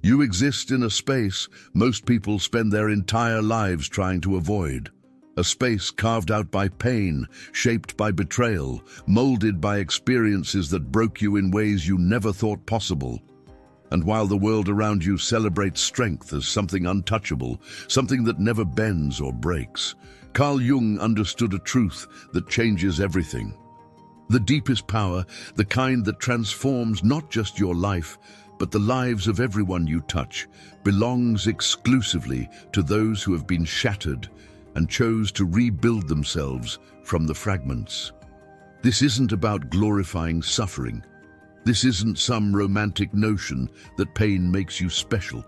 You exist in a space most people spend their entire lives trying to avoid. A space carved out by pain, shaped by betrayal, molded by experiences that broke you in ways you never thought possible. And while the world around you celebrates strength as something untouchable, something that never bends or breaks, Carl Jung understood a truth that changes everything. The deepest power, the kind that transforms not just your life, but the lives of everyone you touch, belongs exclusively to those who have been shattered and chose to rebuild themselves from the fragments. This isn't about glorifying suffering. This isn't some romantic notion that pain makes you special.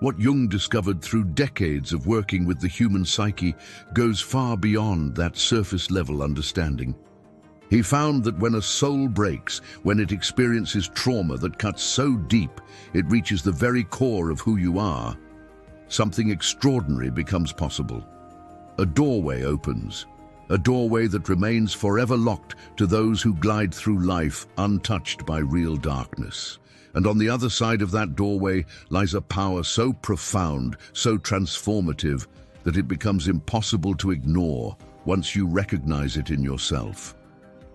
What Jung discovered through decades of working with the human psyche goes far beyond that surface-level understanding. He found that when a soul breaks, when it experiences trauma that cuts so deep it reaches the very core of who you are, something extraordinary becomes possible. A doorway opens, a doorway that remains forever locked to those who glide through life untouched by real darkness. And on the other side of that doorway lies a power so profound, so transformative, that it becomes impossible to ignore once you recognize it in yourself.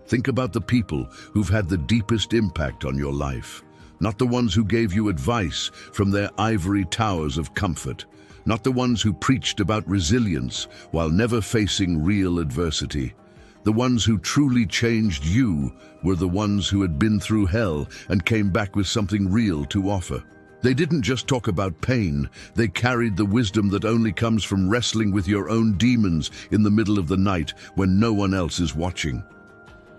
Think about the people who've had the deepest impact on your life, not the ones who gave you advice from their ivory towers of comfort, not the ones who preached about resilience while never facing real adversity. The ones who truly changed you were the ones who had been through hell and came back with something real to offer. They didn't just talk about pain, they carried the wisdom that only comes from wrestling with your own demons in the middle of the night when no one else is watching.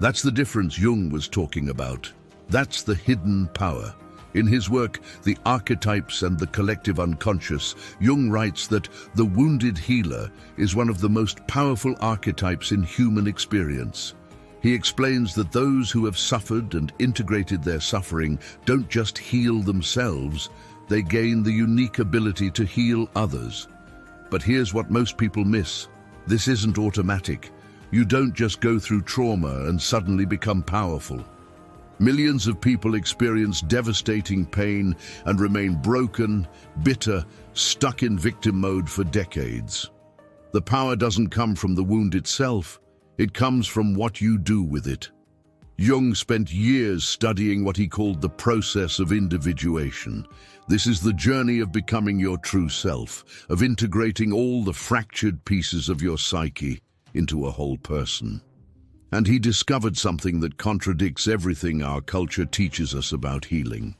That's the difference Jung was talking about. That's the hidden power. In his work, The Archetypes and the Collective Unconscious, Jung writes that the wounded healer is one of the most powerful archetypes in human experience. He explains that those who have suffered and integrated their suffering don't just heal themselves, they gain the unique ability to heal others. But here's what most people miss. This isn't automatic. You don't just go through trauma and suddenly become powerful. Millions of people experience devastating pain and remain broken, bitter, stuck in victim mode for decades. The power doesn't come from the wound itself, it comes from what you do with it. Jung spent years studying what he called the process of individuation. This is the journey of becoming your true self, of integrating all the fractured pieces of your psyche into a whole person. And he discovered something that contradicts everything our culture teaches us about healing.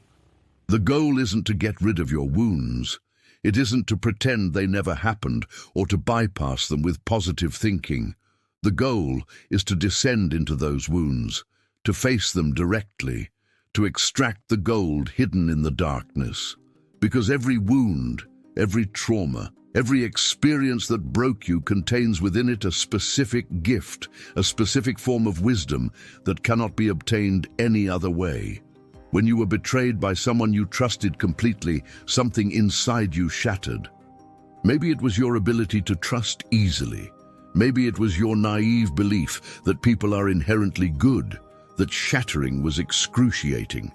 The goal isn't to get rid of your wounds. It isn't to pretend they never happened or to bypass them with positive thinking. The goal is to descend into those wounds, to face them directly, to extract the gold hidden in the darkness. Because every wound, every trauma, every experience that broke you contains within it a specific gift, a specific form of wisdom that cannot be obtained any other way. When you were betrayed by someone you trusted completely, something inside you shattered. Maybe it was your ability to trust easily. Maybe it was your naive belief that people are inherently good, that shattering was excruciating.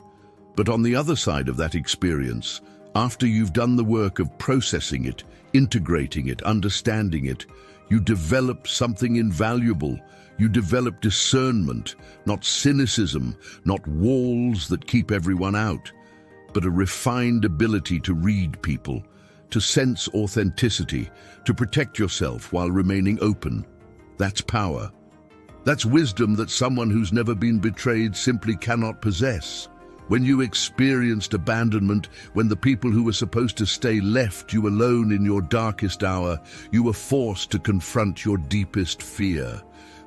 But on the other side of that experience, after you've done the work of processing it, integrating it, understanding it, you develop something invaluable. You develop discernment, not cynicism, not walls that keep everyone out, but a refined ability to read people, to sense authenticity, to protect yourself while remaining open. That's power. That's wisdom that someone who's never been betrayed simply cannot possess. When you experienced abandonment, when the people who were supposed to stay left you alone in your darkest hour, you were forced to confront your deepest fear.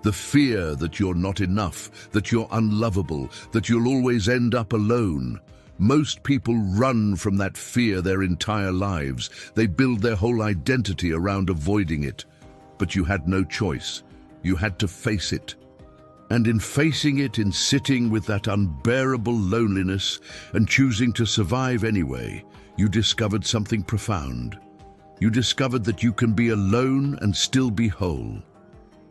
The fear that you're not enough, that you're unlovable, that you'll always end up alone. Most people run from that fear their entire lives. They build their whole identity around avoiding it. But you had no choice. You had to face it. And in facing it, in sitting with that unbearable loneliness and choosing to survive anyway, you discovered something profound. You discovered that you can be alone and still be whole.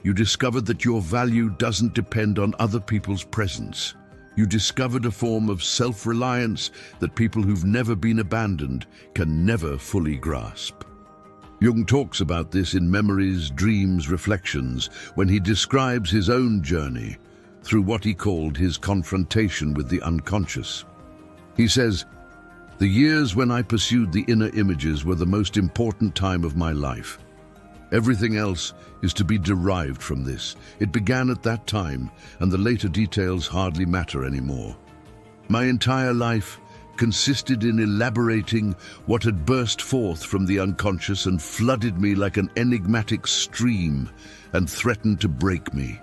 You discovered that your value doesn't depend on other people's presence. You discovered a form of self-reliance that people who've never been abandoned can never fully grasp. Jung talks about this in Memories, Dreams, Reflections, when he describes his own journey through what he called his confrontation with the unconscious. He says, "The years when I pursued the inner images were the most important time of my life. Everything else is to be derived from this. It began at that time, and the later details hardly matter anymore. My entire life consisted in elaborating what had burst forth from the unconscious and flooded me like an enigmatic stream and threatened to break me."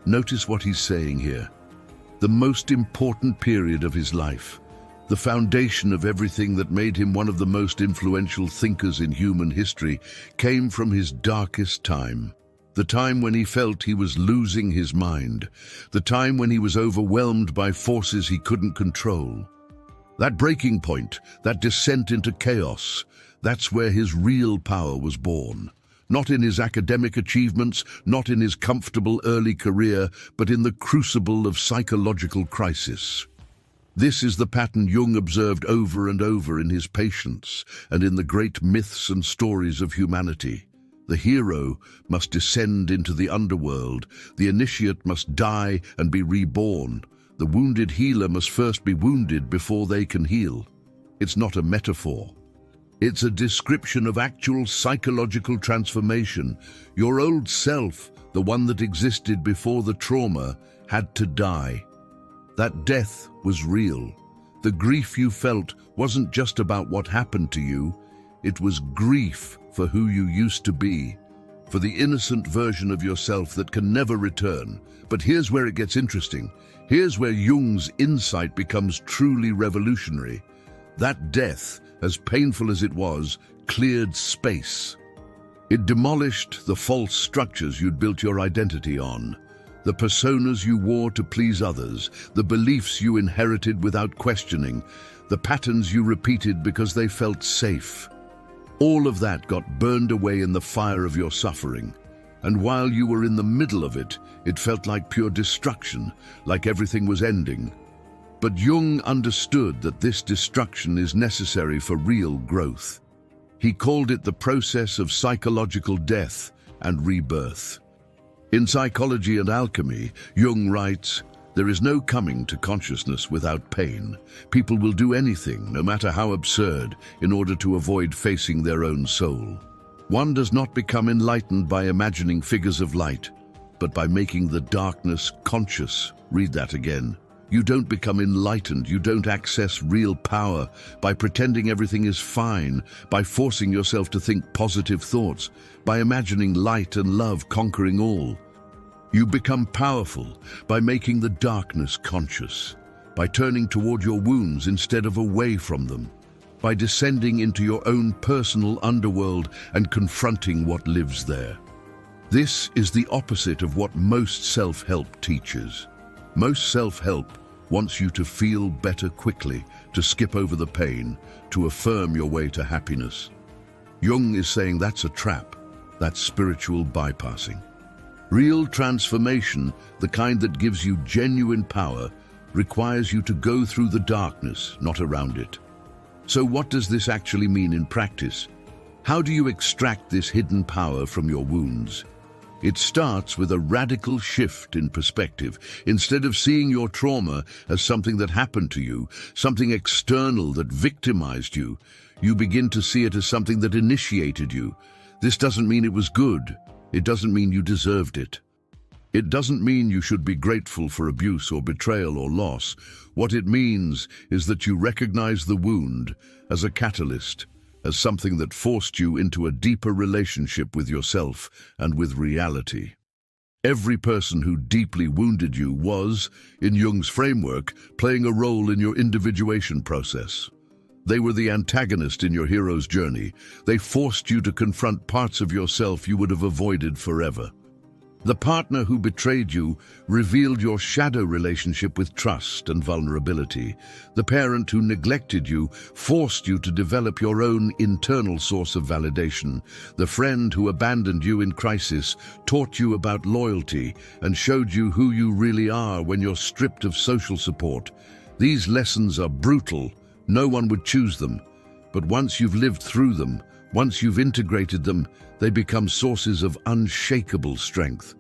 Notice what he's saying here. The most important period of his life, the foundation of everything that made him one of the most influential thinkers in human history, came from his darkest time. The time when he felt he was losing his mind. The time when he was overwhelmed by forces he couldn't control. That breaking point, that descent into chaos, that's where his real power was born. Not in his academic achievements, not in his comfortable early career, but in the crucible of psychological crisis. This is the pattern Jung observed over and over in his Patience and in the great myths and stories of humanity. The hero must descend into the underworld, the initiate must die and be reborn. The wounded healer must first be wounded before they can heal. It's not a metaphor. It's a description of actual psychological transformation. Your old self, the one that existed before the trauma, had to die. That death was real. The grief you felt wasn't just about what happened to you. It was grief for who you used to be, for the innocent version of yourself that can never return. But here's where it gets interesting. Here's where Jung's insight becomes truly revolutionary. That death, as painful as it was, cleared space. It demolished the false structures you'd built your identity on, the personas you wore to please others, the beliefs you inherited without questioning, the patterns you repeated because they felt safe. All of that got burned away in the fire of your suffering. And while you were in the middle of it, it felt like pure destruction, like everything was ending. But Jung understood that this destruction is necessary for real growth. He called it the process of psychological death and rebirth. In Psychology and Alchemy, Jung writes, "There is no coming to consciousness without pain. People will do anything, no matter how absurd, in order to avoid facing their own soul. One does not become enlightened by imagining figures of light, but by making the darkness conscious." Read that again. You don't become enlightened, you don't access real power by pretending everything is fine, by forcing yourself to think positive thoughts, by imagining light and love conquering all. You become powerful by making the darkness conscious, by turning toward your wounds instead of away from them, by descending into your own personal underworld and confronting what lives there. This is the opposite of what most self-help teaches. Most self-help wants you to feel better quickly, to skip over the pain, to affirm your way to happiness. Jung is saying that's a trap, that's spiritual bypassing. Real transformation, the kind that gives you genuine power, requires you to go through the darkness, not around it. So what does this actually mean in practice? How do you extract this hidden power from your wounds? It starts with a radical shift in perspective. Instead of seeing your trauma as something that happened to you, something external that victimized you, you begin to see it as something that initiated you. This doesn't mean it was good. It doesn't mean you deserved it. It doesn't mean you should be grateful for abuse or betrayal or loss. What it means is that you recognize the wound as a catalyst, as something that forced you into a deeper relationship with yourself and with reality. Every person who deeply wounded you was, in Jung's framework, playing a role in your individuation process. They were the antagonist in your hero's journey. They forced you to confront parts of yourself you would have avoided forever. The partner who betrayed you revealed your shadow relationship with trust and vulnerability. The parent who neglected you forced you to develop your own internal source of validation. The friend who abandoned you in crisis taught you about loyalty and showed you who you really are when you're stripped of social support. These lessons are brutal. No one would choose them. But once you've lived through them, once you've integrated them, they become sources of unshakable strength.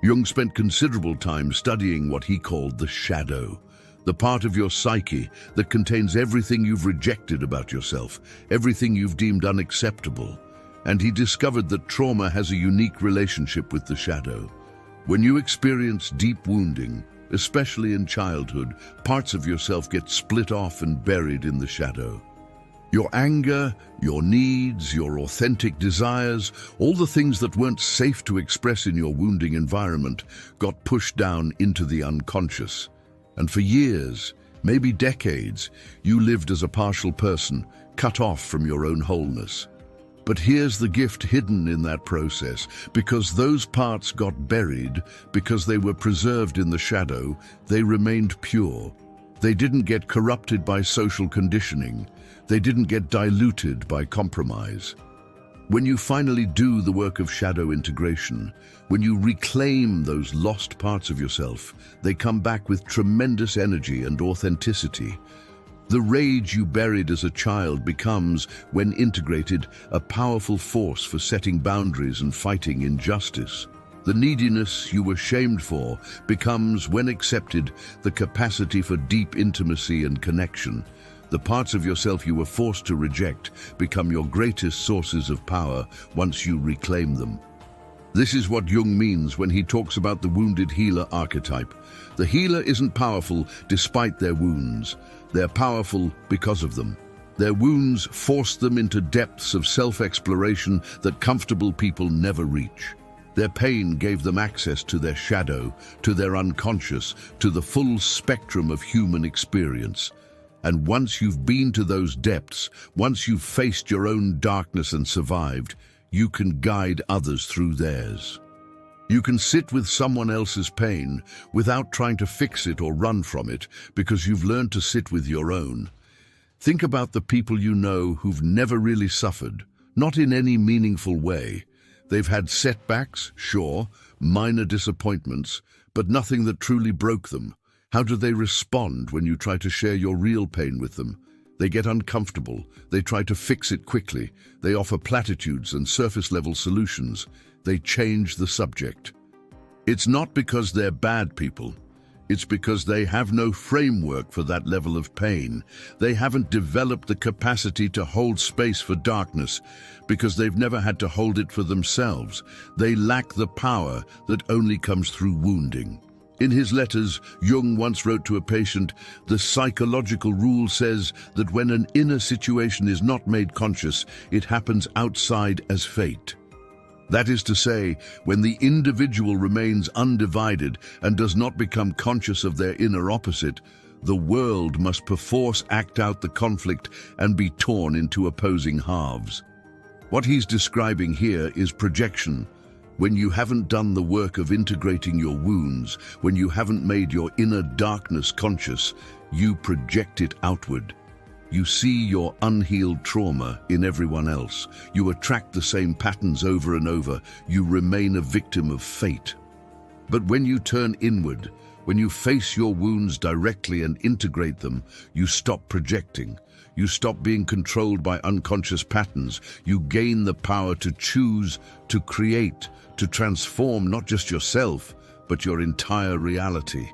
Jung spent considerable time studying what he called the shadow, the part of your psyche that contains everything you've rejected about yourself, everything you've deemed unacceptable. And he discovered that trauma has a unique relationship with the shadow. When you experience deep wounding, especially in childhood, parts of yourself get split off and buried in the shadow. Your anger, your needs, your authentic desires, all the things that weren't safe to express in your wounding environment got pushed down into the unconscious. And for years, maybe decades, you lived as a partial person, cut off from your own wholeness. But here's the gift hidden in that process. Because those parts got buried, because they were preserved in the shadow, they remained pure. They didn't get corrupted by social conditioning. They didn't get diluted by compromise. When you finally do the work of shadow integration, when you reclaim those lost parts of yourself, they come back with tremendous energy and authenticity. The rage you buried as a child becomes, when integrated, a powerful force for setting boundaries and fighting injustice. The neediness you were shamed for becomes, when accepted, the capacity for deep intimacy and connection. The parts of yourself you were forced to reject become your greatest sources of power once you reclaim them. This is what Jung means when he talks about the wounded healer archetype. The healer isn't powerful despite their wounds. They're powerful because of them. Their wounds forced them into depths of self-exploration that comfortable people never reach. Their pain gave them access to their shadow, to their unconscious, to the full spectrum of human experience. And once you've been to those depths, once you've faced your own darkness and survived, you can guide others through theirs. You can sit with someone else's pain without trying to fix it or run from it, because you've learned to sit with your own. Think about the people you know who've never really suffered, not in any meaningful way. They've had setbacks, sure, minor disappointments, but nothing that truly broke them. How do they respond when you try to share your real pain with them? They get uncomfortable. They try to fix it quickly. They offer platitudes and surface-level solutions. They change the subject. It's not because they're bad people. It's because they have no framework for that level of pain. They haven't developed the capacity to hold space for darkness because they've never had to hold it for themselves. They lack the power that only comes through wounding. In his letters, Jung once wrote to a patient, "The psychological rule says that when an inner situation is not made conscious, it happens outside as fate." That is to say, when the individual remains undivided and does not become conscious of their inner opposite, the world must perforce act out the conflict and be torn into opposing halves. What he's describing here is projection. When you haven't done the work of integrating your wounds, when you haven't made your inner darkness conscious, you project it outward. You see your unhealed trauma in everyone else. You attract the same patterns over and over. You remain a victim of fate. But when you turn inward, when you face your wounds directly and integrate them, you stop projecting. You stop being controlled by unconscious patterns. You gain the power to choose, to create, to transform not just yourself, but your entire reality.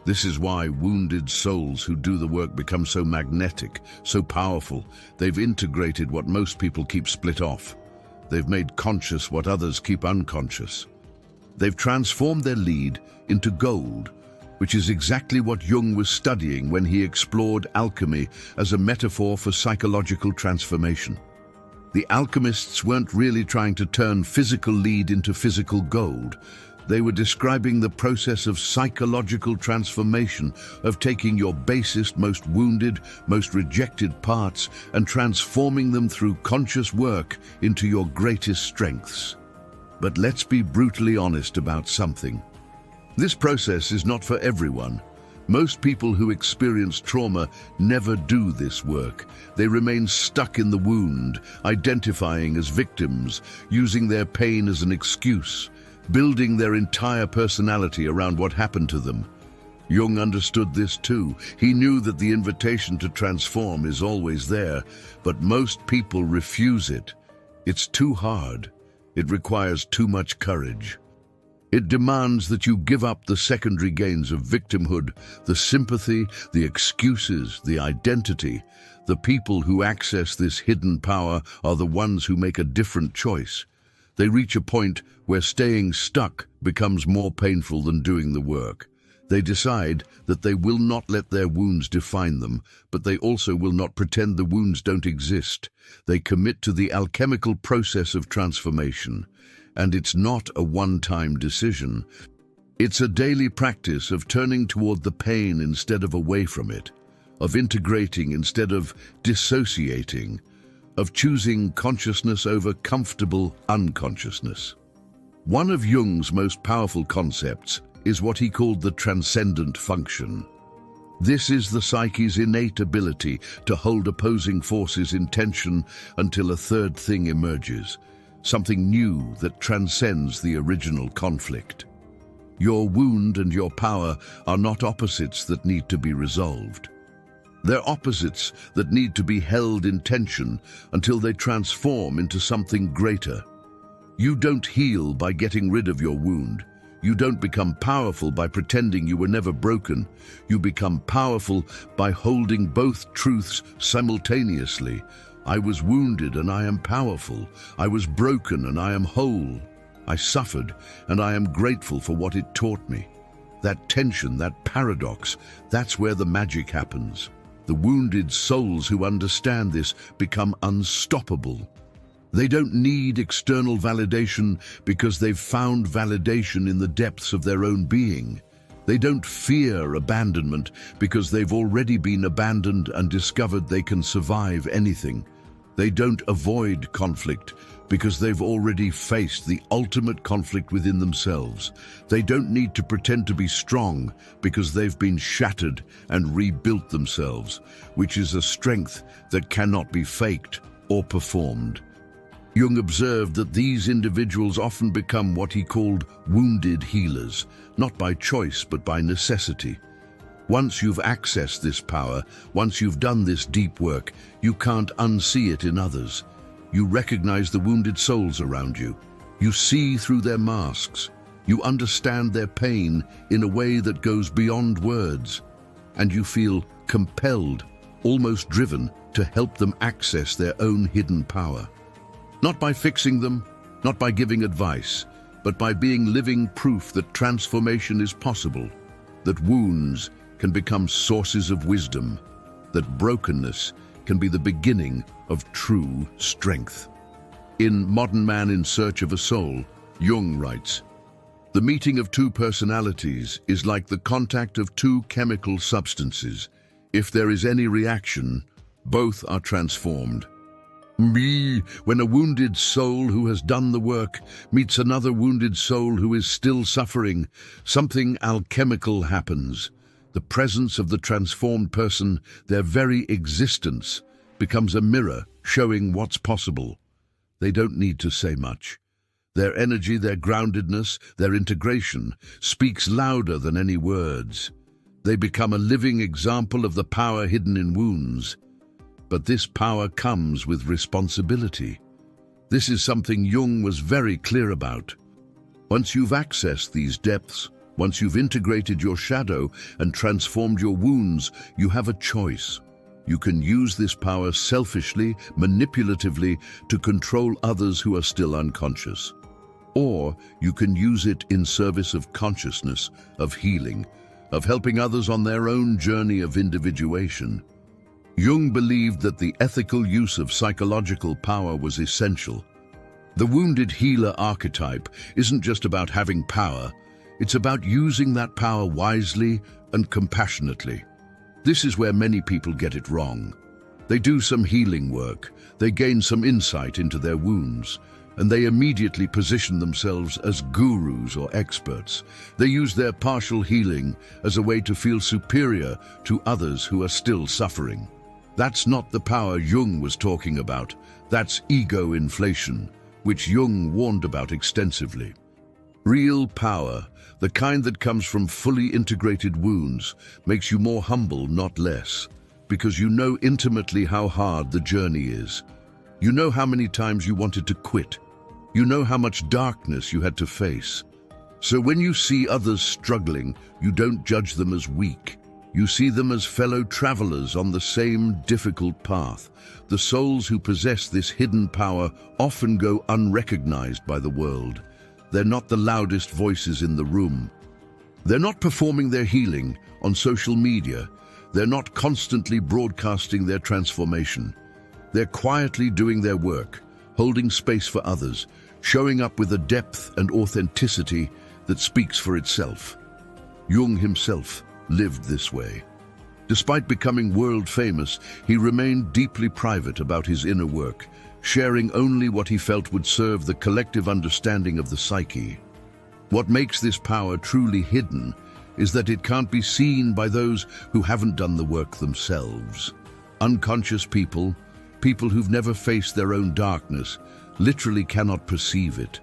This is why wounded souls who do the work become so magnetic, so powerful. They've integrated what most people keep split off. They've made conscious what others keep unconscious. They've transformed their lead into gold, which is exactly what Jung was studying when he explored alchemy as a metaphor for psychological transformation. The alchemists weren't really trying to turn physical lead into physical gold. They were describing the process of psychological transformation, of taking your basest, most wounded, most rejected parts and transforming them through conscious work into your greatest strengths. But let's be brutally honest about something. This process is not for everyone. Most people who experience trauma never do this work. They remain stuck in the wound, identifying as victims, using their pain as an excuse, building their entire personality around what happened to them. Jung understood this too. He knew that the invitation to transform is always there, but most people refuse it. It's too hard. It requires too much courage. It demands that you give up the secondary gains of victimhood, the sympathy, the excuses, the identity. The people who access this hidden power are the ones who make a different choice. They reach a point where staying stuck becomes more painful than doing the work. They decide that they will not let their wounds define them, but they also will not pretend the wounds don't exist. They commit to the alchemical process of transformation. And it's not a one-time decision. It's a daily practice of turning toward the pain instead of away from it, of integrating instead of dissociating, of choosing consciousness over comfortable unconsciousness. One of Jung's most powerful concepts is what he called the transcendent function. This is the psyche's innate ability to hold opposing forces in tension until a third thing emerges, something new that transcends the original conflict. Your wound and your power are not opposites that need to be resolved. They're opposites that need to be held in tension until they transform into something greater. You don't heal by getting rid of your wound. You don't become powerful by pretending you were never broken. You become powerful by holding both truths simultaneously. I was wounded and I am powerful. I was broken and I am whole. I suffered and I am grateful for what it taught me. That tension, that paradox, that's where the magic happens. The wounded souls who understand this become unstoppable. They don't need external validation because they've found validation in the depths of their own being. They don't fear abandonment because they've already been abandoned and discovered they can survive anything. They don't avoid conflict because they've already faced the ultimate conflict within themselves. They don't need to pretend to be strong because they've been shattered and rebuilt themselves, which is a strength that cannot be faked or performed. Jung observed that these individuals often become what he called wounded healers, not by choice but by necessity. Once you've accessed this power, once you've done this deep work, you can't unsee it in others. You recognize the wounded souls around you. You see through their masks. You understand their pain in a way that goes beyond words. And you feel compelled, almost driven, to help them access their own hidden power. Not by fixing them, not by giving advice, but by being living proof that transformation is possible, that wounds can become sources of wisdom, that brokenness can be the beginning of true strength. In Modern Man in Search of a Soul, Jung writes, "The meeting of two personalities is like the contact of two chemical substances. If there is any reaction, both are transformed. When a wounded soul who has done the work meets another wounded soul who is still suffering, something alchemical happens. The presence of the transformed person, their very existence, becomes a mirror showing what's possible. They don't need to say much. Their energy, their groundedness, their integration speaks louder than any words. They become a living example of the power hidden in wounds. But this power comes with responsibility. This is something Jung was very clear about. Once you've accessed these depths, once you've integrated your shadow and transformed your wounds, you have a choice. You can use this power selfishly, manipulatively, to control others who are still unconscious. Or you can use it in service of consciousness, of healing, of helping others on their own journey of individuation. Jung believed that the ethical use of psychological power was essential. The wounded healer archetype isn't just about having power, it's about using that power wisely and compassionately. This is where many people get it wrong. They do some healing work, they gain some insight into their wounds, and they immediately position themselves as gurus or experts. They use their partial healing as a way to feel superior to others who are still suffering. That's not the power Jung was talking about. That's ego inflation, which Jung warned about extensively. Real power, the kind that comes from fully integrated wounds, makes you more humble, not less, because you know intimately how hard the journey is. You know how many times you wanted to quit. You know how much darkness you had to face. So when you see others struggling, you don't judge them as weak. You see them as fellow travelers on the same difficult path. The souls who possess this hidden power often go unrecognized by the world. They're not the loudest voices in the room. They're not performing their healing on social media. They're not constantly broadcasting their transformation. They're quietly doing their work, holding space for others, showing up with a depth and authenticity that speaks for itself. Jung himself lived this way. Despite becoming world famous, he remained deeply private about his inner work, sharing only what he felt would serve the collective understanding of the psyche. What makes this power truly hidden is that it can't be seen by those who haven't done the work themselves. Unconscious people, people who've never faced their own darkness, literally cannot perceive it.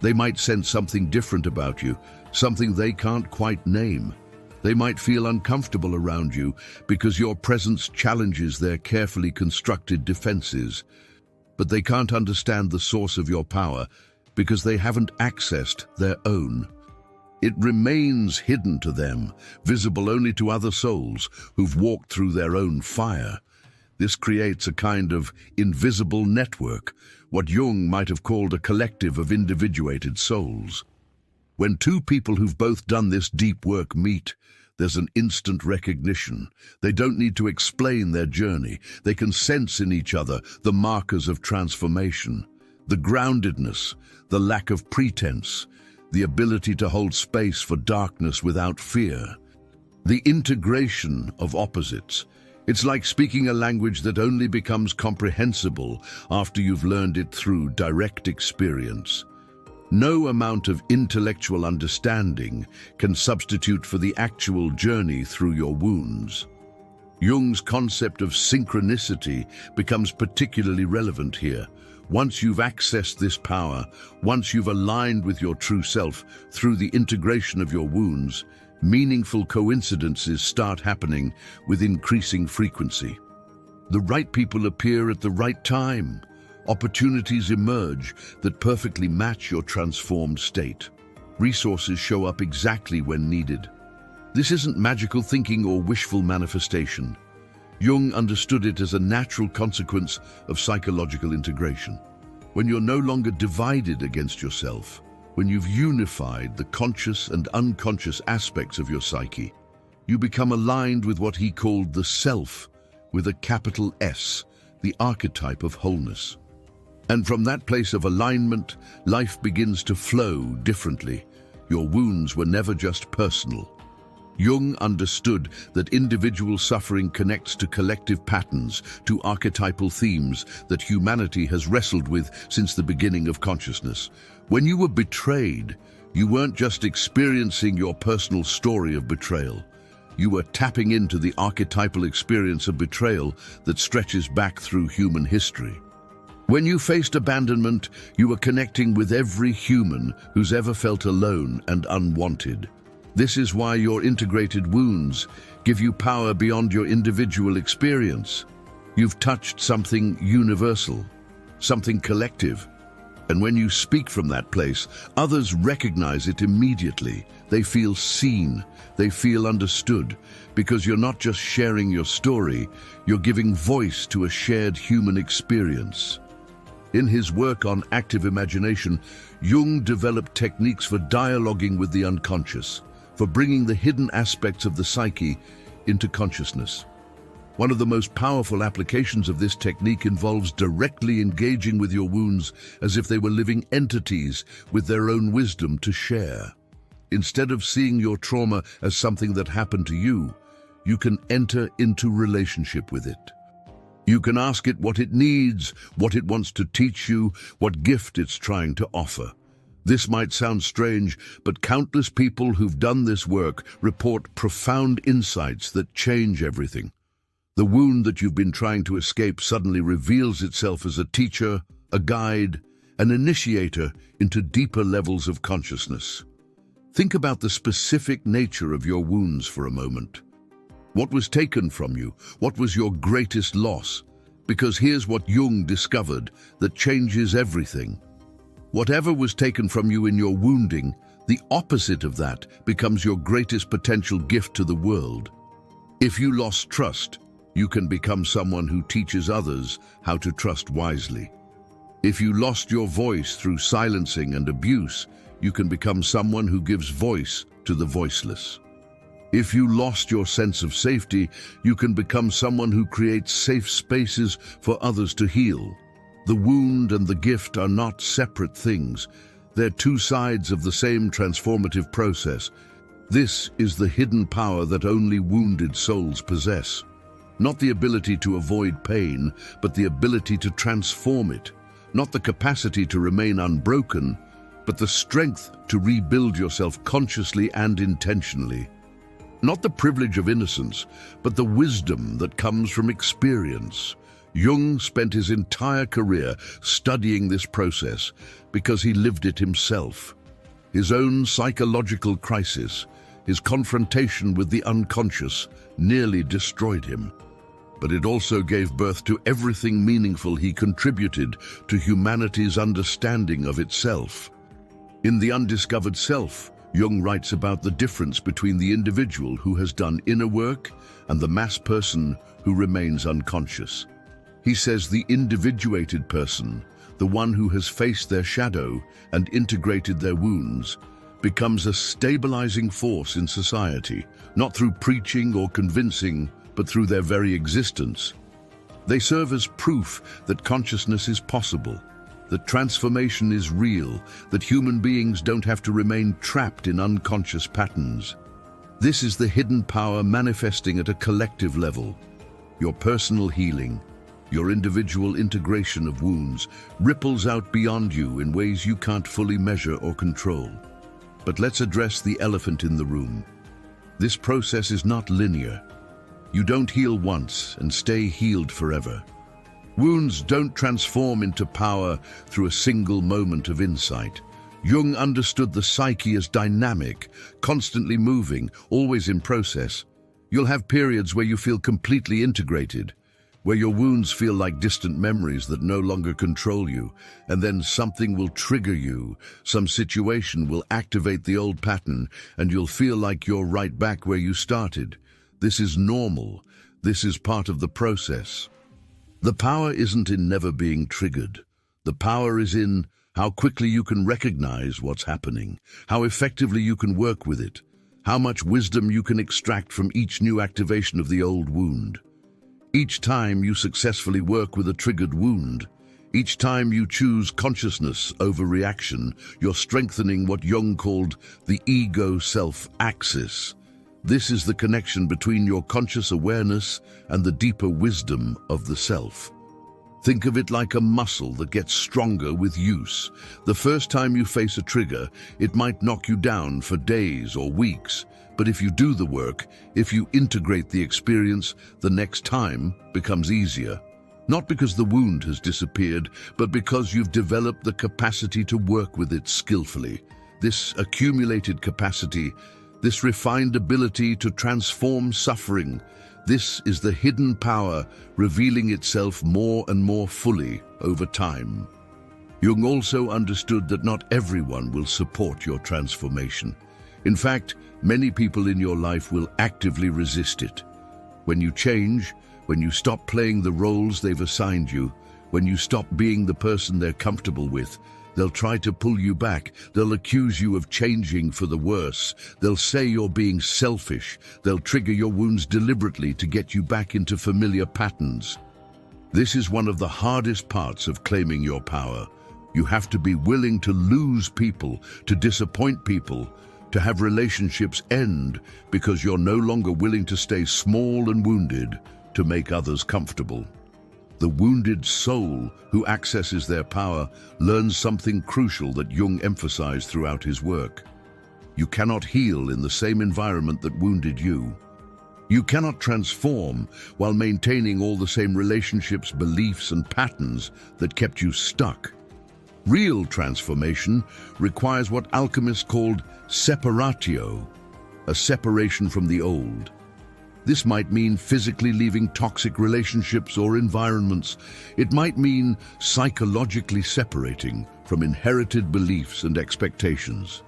They might sense something different about you, something they can't quite name. They might feel uncomfortable around you because your presence challenges their carefully constructed defenses. But they can't understand the source of your power because they haven't accessed their own. It remains hidden to them, visible only to other souls who've walked through their own fire. This creates a kind of invisible network, what Jung might have called a collective of individuated souls. When two people who've both done this deep work meet, there's an instant recognition. They don't need to explain their journey. They can sense in each other the markers of transformation, the groundedness, the lack of pretense, the ability to hold space for darkness without fear. The integration of opposites. It's like speaking a language that only becomes comprehensible after you've learned it through direct experience. No amount of intellectual understanding can substitute for the actual journey through your wounds. Jung's concept of synchronicity becomes particularly relevant here. Once you've accessed this power, once you've aligned with your true self through the integration of your wounds, meaningful coincidences start happening with increasing frequency. The right people appear at the right time. Opportunities emerge that perfectly match your transformed state. Resources show up exactly when needed. This isn't magical thinking or wishful manifestation. Jung understood it as a natural consequence of psychological integration. When you're no longer divided against yourself, when you've unified the conscious and unconscious aspects of your psyche, you become aligned with what he called the self, with a capital S, the archetype of wholeness. And from that place of alignment, life begins to flow differently. Your wounds were never just personal. Jung understood that individual suffering connects to collective patterns, to archetypal themes that humanity has wrestled with since the beginning of consciousness. When you were betrayed, you weren't just experiencing your personal story of betrayal. You were tapping into the archetypal experience of betrayal that stretches back through human history. When you faced abandonment, you were connecting with every human who's ever felt alone and unwanted. This is why your integrated wounds give you power beyond your individual experience. You've touched something universal, something collective. And when you speak from that place, others recognize it immediately. They feel seen, they feel understood, because you're not just sharing your story, you're giving voice to a shared human experience. In his work on active imagination, Jung developed techniques for dialoguing with the unconscious, for bringing the hidden aspects of the psyche into consciousness. One of the most powerful applications of this technique involves directly engaging with your wounds as if they were living entities with their own wisdom to share. Instead of seeing your trauma as something that happened to you, you can enter into relationship with it. You can ask it what it needs, what it wants to teach you, what gift it's trying to offer. This might sound strange, but countless people who've done this work report profound insights that change everything. The wound that you've been trying to escape suddenly reveals itself as a teacher, a guide, an initiator into deeper levels of consciousness. Think about the specific nature of your wounds for a moment. What was taken from you? What was your greatest loss? Because here's what Jung discovered that changes everything. Whatever was taken from you in your wounding, the opposite of that becomes your greatest potential gift to the world. If you lost trust, you can become someone who teaches others how to trust wisely. If you lost your voice through silencing and abuse, you can become someone who gives voice to the voiceless. If you lost your sense of safety, you can become someone who creates safe spaces for others to heal. The wound and the gift are not separate things. They're two sides of the same transformative process. This is the hidden power that only wounded souls possess. Not the ability to avoid pain, but the ability to transform it. Not the capacity to remain unbroken, but the strength to rebuild yourself consciously and intentionally. Not the privilege of innocence, but the wisdom that comes from experience. Jung spent his entire career studying this process because he lived it himself. His own psychological crisis, his confrontation with the unconscious, nearly destroyed him. But it also gave birth to everything meaningful he contributed to humanity's understanding of itself. In The Undiscovered Self, Jung writes about the difference between the individual who has done inner work and the mass person who remains unconscious. He says the individuated person, the one who has faced their shadow and integrated their wounds, becomes a stabilizing force in society, not through preaching or convincing, but through their very existence. They serve as proof that consciousness is possible, that transformation is real, that human beings don't have to remain trapped in unconscious patterns. This is the hidden power manifesting at a collective level. Your personal healing, your individual integration of wounds, ripples out beyond you in ways you can't fully measure or control. But let's address the elephant in the room. This process is not linear. You don't heal once and stay healed forever. Wounds don't transform into power through a single moment of insight. Jung understood the psyche as dynamic, constantly moving, always in process. You'll have periods where you feel completely integrated, where your wounds feel like distant memories that no longer control you, and then something will trigger you, some situation will activate the old pattern, and you'll feel like you're right back where you started. This is normal. This is part of the process. The power isn't in never being triggered. The power is in how quickly you can recognize what's happening, how effectively you can work with it, how much wisdom you can extract from each new activation of the old wound. Each time you successfully work with a triggered wound, each time you choose consciousness over reaction, you're strengthening what Jung called the ego-self axis. This is the connection between your conscious awareness and the deeper wisdom of the self. Think of it like a muscle that gets stronger with use. The first time you face a trigger, it might knock you down for days or weeks. But if you do the work, if you integrate the experience, the next time becomes easier. Not because the wound has disappeared, but because you've developed the capacity to work with it skillfully. This accumulated capacity, this refined ability to transform suffering, this is the hidden power revealing itself more and more fully over time. Jung also understood that not everyone will support your transformation. In fact, many people in your life will actively resist it. When you change, when you stop playing the roles they've assigned you, when you stop being the person they're comfortable with, they'll try to pull you back. They'll accuse you of changing for the worse. They'll say you're being selfish. They'll trigger your wounds deliberately to get you back into familiar patterns. This is one of the hardest parts of claiming your power. You have to be willing to lose people, to disappoint people, to have relationships end because you're no longer willing to stay small and wounded to make others comfortable. The wounded soul who accesses their power learns something crucial that Jung emphasized throughout his work. You cannot heal in the same environment that wounded you. You cannot transform while maintaining all the same relationships, beliefs, and patterns that kept you stuck. Real transformation requires what alchemists called separatio, a separation from the old. This might mean physically leaving toxic relationships or environments. It might mean psychologically separating from inherited beliefs and expectations.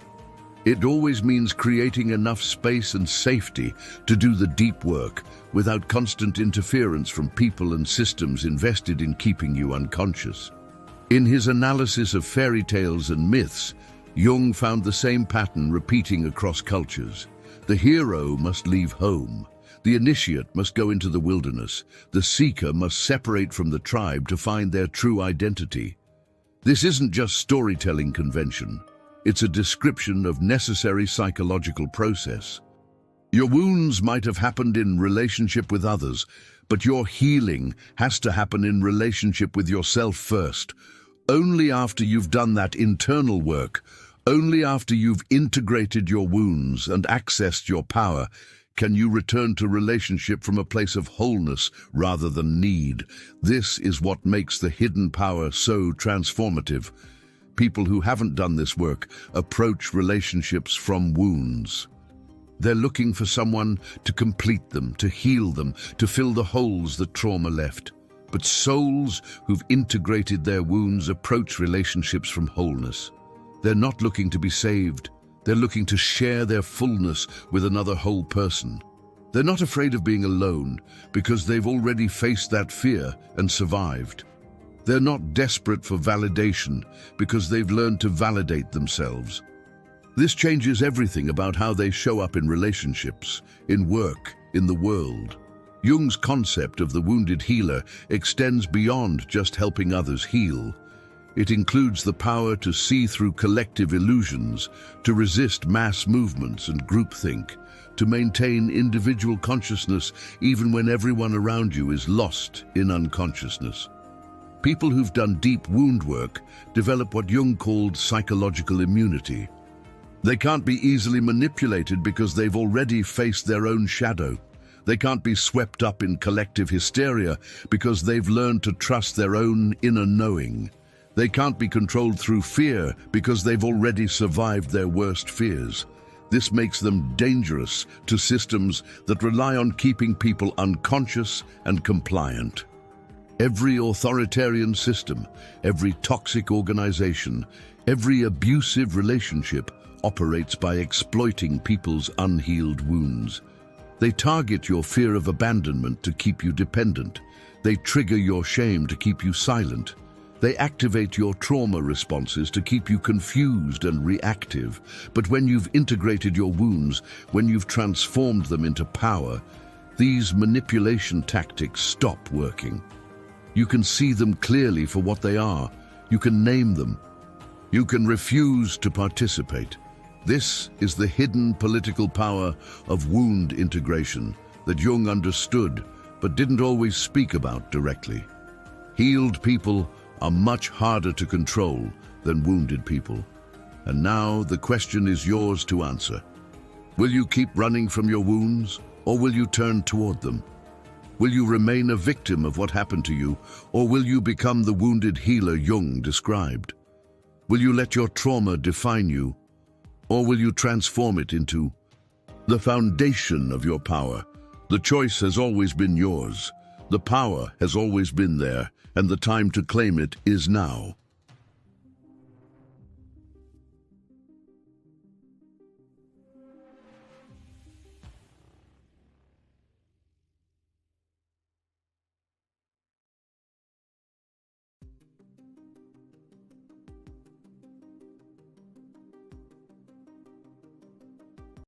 It always means creating enough space and safety to do the deep work without constant interference from people and systems invested in keeping you unconscious. In his analysis of fairy tales and myths, Jung found the same pattern repeating across cultures. The hero must leave home. The initiate must go into the wilderness. The seeker must separate from the tribe to find their true identity. This isn't just storytelling convention. It's a description of necessary psychological process. Your wounds might have happened in relationship with others, but your healing has to happen in relationship with yourself first. Only after you've done that internal work, only after you've integrated your wounds and accessed your power, can you return to relationship from a place of wholeness rather than need. This is what makes the hidden power so transformative. People who haven't done this work approach relationships from wounds. They're looking for someone to complete them, to heal them, to fill the holes that trauma left. But souls who've integrated their wounds approach relationships from wholeness. They're not looking to be saved. They're looking to share their fullness with another whole person. They're not afraid of being alone because they've already faced that fear and survived. They're not desperate for validation because they've learned to validate themselves. This changes everything about how they show up in relationships, in work, in the world. Jung's concept of the wounded healer extends beyond just helping others heal. It includes the power to see through collective illusions, to resist mass movements and groupthink, to maintain individual consciousness even when everyone around you is lost in unconsciousness. People who've done deep wound work develop what Jung called psychological immunity. They can't be easily manipulated because they've already faced their own shadow. They can't be swept up in collective hysteria because they've learned to trust their own inner knowing. They can't be controlled through fear because they've already survived their worst fears. This makes them dangerous to systems that rely on keeping people unconscious and compliant. Every authoritarian system, every toxic organization, every abusive relationship operates by exploiting people's unhealed wounds. They target your fear of abandonment to keep you dependent. They trigger your shame to keep you silent. They activate your trauma responses to keep you confused and reactive. But when you've integrated your wounds, when you've transformed them into power, these manipulation tactics stop working. You can see them clearly for what they are. You can name them. You can refuse to participate. This is the hidden political power of wound integration that Jung understood but didn't always speak about directly. Healed people are much harder to control than wounded people. And now the question is yours to answer. Will you keep running from your wounds, or will you turn toward them? Will you remain a victim of what happened to you, or will you become the wounded healer Jung described? Will you let your trauma define you, or will you transform it into the foundation of your power? The choice has always been yours. The power has always been there, and the time to claim it is now.